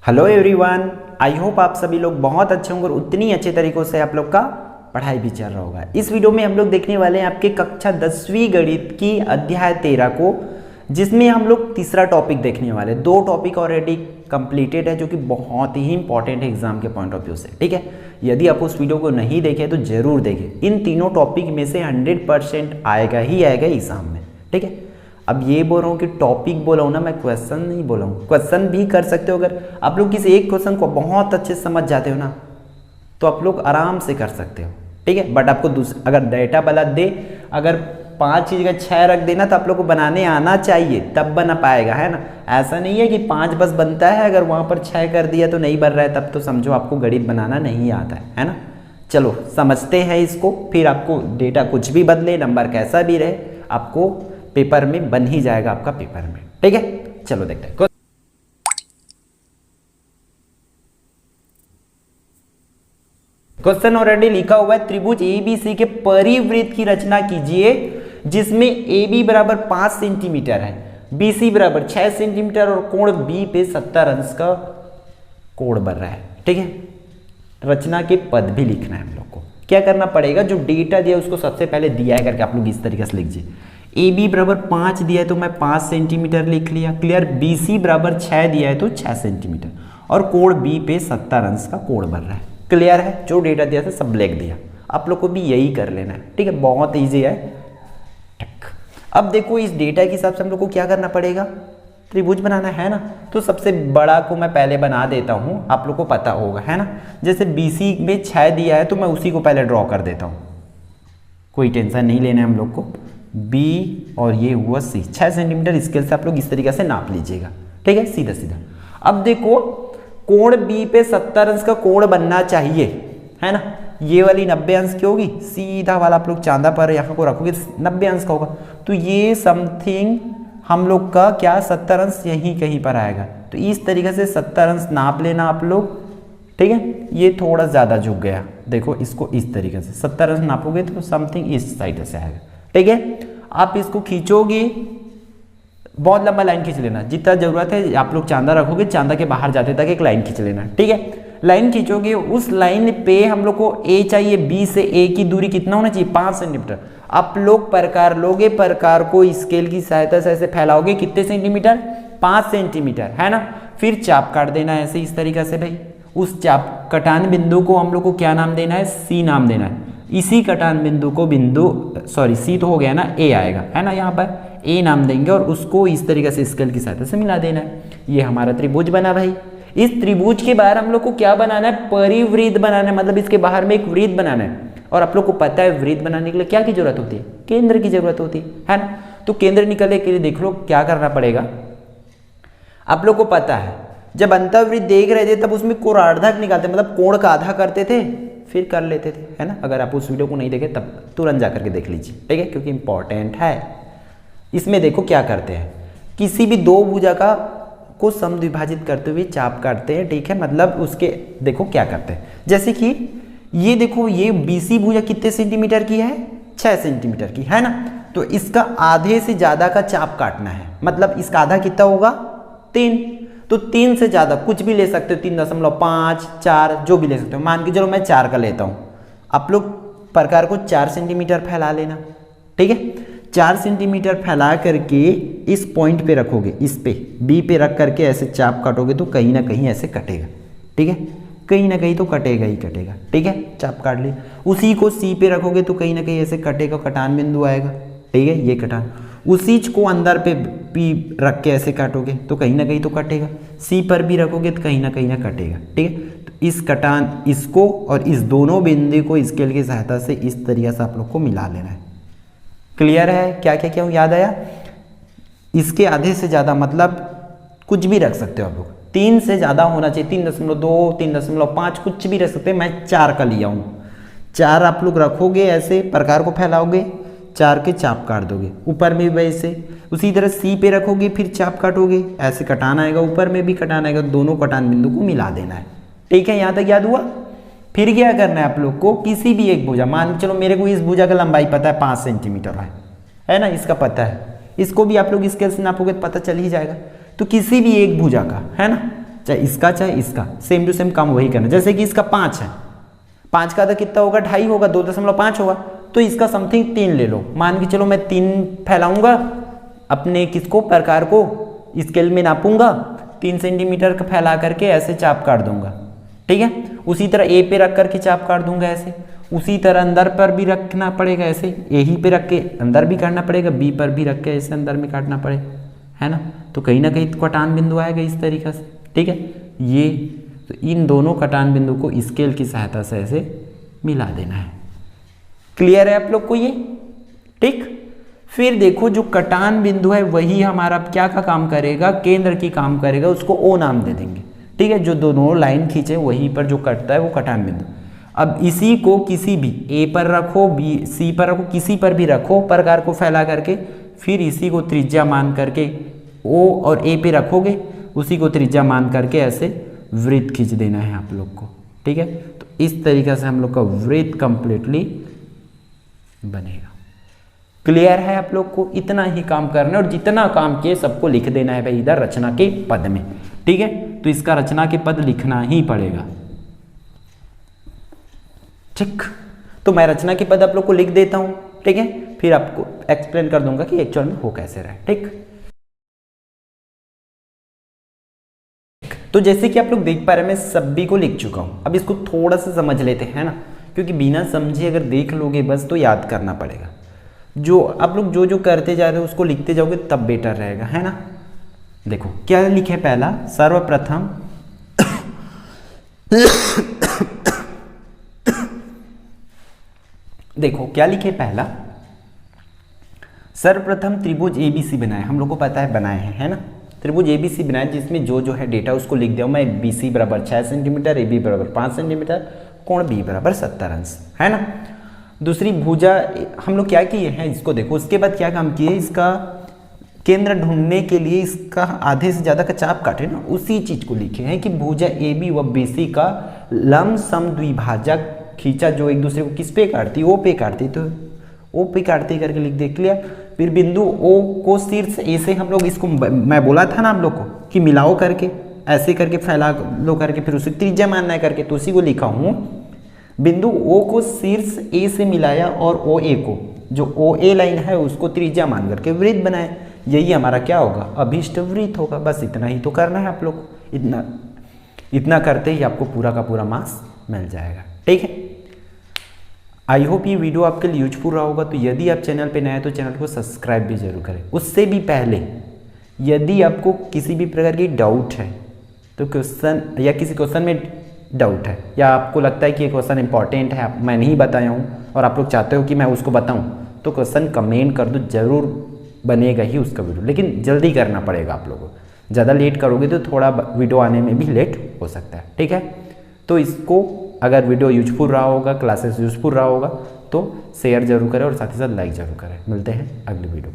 Hello everyone, I hope आप सभी लोग बहुत अच्छे होंगे और उतनी अच्छे तरीकों से आप लोग का पढ़ाई भी चल रहा होगा। इस वीडियो में हम लोग देखने वाले हैं आपके कक्षा 10वीं गणित की अध्याय 13 को, जिसमें हम लोग तीसरा टॉपिक देखने वाले। दो टॉपिक ऑलरेडी कंप्लीटेड है जो कि बहुत ही इंपॉर्टेंट है एग्जाम के पॉइंट ऑफ व्यू से। ठीक है, यदि आप उस वीडियो को नहीं देखे तो जरूर देखें। इन तीनों टॉपिक में से 100% आएगा ही आएगा एग्जाम में। ठीक है, अब ये बोल रहा हूँ कि टॉपिक बोला हूँ ना, मैं क्वेश्चन नहीं बोला हूँ। क्वेश्चन भी कर सकते हो अगर आप लोग किसी एक क्वेश्चन को बहुत अच्छे से समझ जाते हो ना, तो आप लोग आराम से कर सकते हो। ठीक है, बट आपको अगर डेटा गलत दे, अगर 5 चीज़ का 6 रख देना तो आप लोग को बनाने आना चाहिए, तब बना पाएगा, है ना। ऐसा नहीं है कि 5 बस बनता है, अगर वहाँ पर 6 कर दिया तो नहीं बन रहा है, तब तो समझो आपको गणित बनाना नहीं आता है ना। चलो समझते हैं इसको, फिर आपको डेटा कुछ भी बदले, नंबर कैसा भी रहे, आपको पेपर में बन ही जाएगा आपका पेपर में। ठीक है, चलो देखते हैं। क्वेश्चन ऑलरेडी लिखा हुआ है, त्रिभुज एबीसी के परिवृत्त की रचना कीजिए जिसमें AB बराबर 5 सेंटीमीटर है, BC बराबर 6 सेंटीमीटर और कोण B पे 70 अंश का कोण बन रहा है। ठीक है, रचना के पद भी लिखना है हम लोग को। क्या करना पड़ेगा, जो डेटा दिया उसको सबसे पहले दिया है करके आप लोग इस तरीके से लीजिए। AB बराबर 5 दिया है तो मैं 5 सेंटीमीटर लिख लिया, क्लियर। BC बराबर 6 दिया है तो 6 सेंटीमीटर और कोण B पे 70 अंश का कोण बन रहा है, क्लियर है। जो डेटा दिया था सब लिख दिया, आप लोग को भी यही कर लेना है। ठीक है, बहुत ईजी है। अब देखो इस डेटा के हिसाब से हम लोग को क्या करना पड़ेगा, त्रिभुज बनाना है ना। तो सबसे बड़ा को मैं पहले बना देता हूँ, आप लोग को पता होगा, है ना। जैसे BC में 6 दिया है तो मैं उसी को पहले ड्रॉ कर देता हूँ, कोई टेंशन नहीं लेना है हम लोग को। B और ये हुआ C, 6 सेंटीमीटर स्केल से आप लोग इस तरीके से नाप लीजिएगा। ठीक है, सीधा सीधा। अब देखो कोण B पे 70 अंश का कोण बनना चाहिए, है ना। ये वाली 90 अंश की होगी, सीधा वाला आप लोग चांदा पर यहाँ को रखोगे 90 अंश का होगा, तो ये समथिंग हम लोग का क्या 70 अंश यहीं कहीं पर आएगा। तो इस तरीके से 70 अंश नाप लेना आप लोग। ठीक है, ये थोड़ा ज़्यादा झुक गया, देखो इसको इस तरीके से 70 अंश नापोगे तो समथिंग इस साइड से आएगा। ठीक है, आप इसको खींचोगे, बहुत लंबा लाइन खींच लेना, जितना जरूरत है आप लोग चांदा रखोगे, चांदा के बाहर जाते तक एक लाइन खींच लेना। ठीक है, लाइन खींचोगे, उस लाइन पे हम लोग को A चाहिए, B से A की दूरी कितना होना चाहिए, 5 सेंटीमीटर। आप लोग प्रकार लोगे, प्रकार को स्केल की सहायता से ऐसे फैलाओगे, कितने सेंटीमीटर, 5 सेंटीमीटर, है ना। फिर चाप काट देना है ऐसे इस तरीके से भाई। उस चाप कटान बिंदु को हम लोग को क्या नाम देना है, C नाम देना है। इसी कटान बिंदु को C तो हो गया ना, A आएगा, है ना, यहाँ पर A नाम देंगे और उसको इस तरीके से स्केल की सहायता से मिला देना है। ये हमारा त्रिभुज बना भाई। इस त्रिभुज के बाहर हम लोग को क्या बनाना है, परिवृत्त बनाना है, मतलब इसके बाहर में एक वृत्त बनाना है। और आप लोग को पता है वृत्त बनाने के लिए क्या की जरूरत होती है, केंद्र की जरूरत होती है ना। तो केंद्र निकलने के लिए देख लो क्या करना पड़ेगा, आप लोग को पता है जब अंतःवृत्त देख रहे थे तब उसमें कोणार्धक निकालते, मतलब कोण का आधा करते थे फिर कर लेते थे, है ना। अगर आप उस वीडियो को नहीं देखे तब तुरंत जा करके देख लीजिए। ठीक है, क्योंकि इंपॉर्टेंट है। इसमें देखो क्या करते हैं, किसी भी दो भुजा को समद्विभाजित करते हुए चाप काटते हैं। ठीक है, मतलब उसके देखो क्या करते हैं, जैसे कि ये देखो ये BC भुजा कितने सेंटीमीटर की है, 6 सेंटीमीटर की, है ना। तो इसका आधे से ज्यादा का चाप काटना है, मतलब इसका आधा कितना होगा, 3। तो 3 से ज्यादा कुछ भी ले सकते हो, 3.5, 4 जो भी ले सकते हो। मान के चलो मैं 4 का लेता हूं, आप लोग प्रकार को 4 सेंटीमीटर फैला लेना। ठीक है, 4 सेंटीमीटर फैला करके इस पॉइंट पे रखोगे, इस पे B पे रख करके ऐसे चाप काटोगे तो कहीं ना कहीं ऐसे कटेगा। ठीक है, कहीं ना कहीं तो कटेगा ही कटेगा। ठीक है, चाप काट ली, उसी को C पे रखोगे तो कहीं ना कहीं ऐसे कटेगा, कटान बिंदु आएगा। ठीक है, ये कटान, उसी को अंदर पे P रख के ऐसे काटोगे तो कहीं ना कहीं तो कटेगा, C पर भी रखोगे तो कहीं ना कटेगा। ठीक है, तो इस कटान, इसको और इस दोनों बिंदु को स्केल की सहायता से इस तरीके से आप लोग को मिला लेना है। क्लियर है, क्या क्या क्या याद आया। इसके आधे से ज्यादा मतलब कुछ भी रख सकते हो आप लोग, 3 से ज्यादा होना चाहिए, 3.2, 3.5 कुछ भी रख सकते हैं। मैं 4 का लिया हूँ, 4 आप लोग रखोगे, ऐसे प्रकार को फैलाओगे, 4 के चाप काट दोगे, ऊपर में भी वैसे उसी तरह C पे रखोगे, फिर चाप काटोगे, ऐसे कटान आएगा, ऊपर में भी कटान आएगा, दोनों कटान बिंदु को मिला देना है। ठीक है, यहाँ तक याद हुआ। फिर क्या करना है आप लोग को, किसी भी एक भुजा, मान चलो मेरे को इस भुजा का लंबाई पता है 5 सेंटीमीटर है ना, इसका पता है, इसको भी आप लोग स्केल से नापोगे तो पता चल ही जाएगा। तो किसी भी एक भुजा का, है ना, चाहे इसका सेम टू सेम काम वही करना। जैसे कि इसका 5 है, 5 का आधा कितना होगा, 2.5 होगा, 2.5 होगा, तो इसका समथिंग 3 ले लो। मान के चलो मैं 3 फैलाऊंगा अपने किसको, प्रकार को स्केल में नापूंगा, 3 सेंटीमीटर का फैला करके ऐसे चाप काट दूंगा, ठीक है। उसी तरह ए पे रख करके चाप काट दूंगा ऐसे, उसी तरह अंदर पर भी रखना पड़ेगा ऐसे, ए ही पे रख के अंदर भी काटना पड़ेगा, बी पर भी रख के ऐसे अंदर में काटना पड़ेगा, है ना। तो कहीं ना कहीं कटान बिंदु आएगा इस तरीके से, ठीक है। ये तो इन दोनों कटान बिंदु को स्केल की सहायता से ऐसे मिला देना है। क्लियर है आप लोग को ये, ठीक। फिर देखो जो कटान बिंदु है वही हमारा क्या का काम करेगा, केंद्र की काम करेगा, उसको ओ नाम दे देंगे, ठीक है। जो दोनों लाइन खींचे वहीं पर जो कटता है वो कटान बिंदु। अब इसी को किसी भी ए पर रखो, बी सी पर रखो, किसी पर भी रखो प्रकार को फैला करके, फिर इसी को त्रिज्या मान करके ओ और ए पे रखोगे, उसी को त्रिज्या मान करके ऐसे वृत्त खींच देना है आप लोग को, ठीक है। तो इस तरीके से हम लोग का वृत्त कंप्लीटली बनेगा। क्लियर है आप लोग को, इतना ही काम करना है और जितना काम किए सबको लिख देना है भाई इधर रचना के पद में, ठीक है। तो इसका रचना के पद लिखना ही पड़ेगा, ठीक। तो मैं रचना के पद आप लोग को लिख देता हूं, ठीक है, फिर आपको एक्सप्लेन कर दूंगा कि एक्चुअल में हो कैसे रहा है, ठीक। तो जैसे कि आप लोग देख पा रहे हैं मैं सभी को लिख चुका हूं। अब इसको थोड़ा सा समझ लेते हैं ना, क्योंकि बिना समझे अगर देख लोगे बस तो याद करना पड़ेगा। जो आप लोग जो करते जा रहे हो उसको लिखते जाओगे तब बेटर रहेगा, है ना। देखो क्या लिखे, पहला सर्वप्रथम देखो क्या लिखे, पहला सर्वप्रथम त्रिभुज एबीसी बनाए, हम लोग को पता है बनाए हैं, है ना। त्रिभुज एबीसी बनाए जिसमें जो है डेटा उसको लिख दिया मैं, बीसी बराबर 6 सेंटीमीटर, ए बी बराबर 5 सेंटीमीटर, कोण बी बराबर 70 अंश, है ना। दूसरी भुजा हम लोग क्या किए हैं इसको देखो, उसके बाद क्या काम किए, इसका केंद्र ढूंढने के लिए इसका आधे से ज़्यादा का चाप काटे ना, उसी चीज़ को लिखे हैं कि भुजा ए बी व बी सी का लंब सम द्विभाजक खींचा जो एक दूसरे को किस पे काटती, ओ पे काटती, तो ओ पे काटती करके लिख दे, क्लियर। फिर बिंदु ओ को शीर्ष ए से हम लोग इसको मैं बोला था ना आप लोग को कि मिलाओ करके ऐसे करके फैला लो करके फिर उसे त्रिज्या मानना है करके, तो उसी को लिखा हूँ। बिंदु ओ को शीर्ष ए से मिलाया और ओ ए को जो ओ ए लाइन है उसको त्रिज्या मान करके वृत्त बनाए, यही हमारा क्या होगा, अभीष्ट वृत्त होगा। बस इतना ही तो करना है आप लोग को, इतना करते ही आपको पूरा का पूरा मार्क्स मिल जाएगा, ठीक है। आई होप ये वीडियो आपके लिए यूजफुल रहा होगा। तो यदि आप चैनल पे नए हैं तो चैनल को सब्सक्राइब भी जरूर करें। उससे भी पहले यदि आपको किसी भी प्रकार की डाउट है तो क्वेश्चन या किसी क्वेश्चन में डाउट है या आपको लगता है कि ये क्वेश्चन इंपॉर्टेंट है, मैं नहीं बताया हूँ और आप लोग चाहते हो कि मैं उसको बताऊँ, तो क्वेश्चन कमेंट कर दो, जरूर बनेगा ही उसका वीडियो, लेकिन जल्दी करना पड़ेगा आप लोगों को। ज़्यादा लेट करोगे तो थोड़ा वीडियो आने में भी लेट हो सकता है, ठीक है। तो इसको अगर वीडियो यूजफुल रहा होगा, क्लासेस यूजफुल रहा होगा तो शेयर जरूर करें और साथ ही साथ लाइक जरूर करें। मिलते हैं अगली वीडियो पे।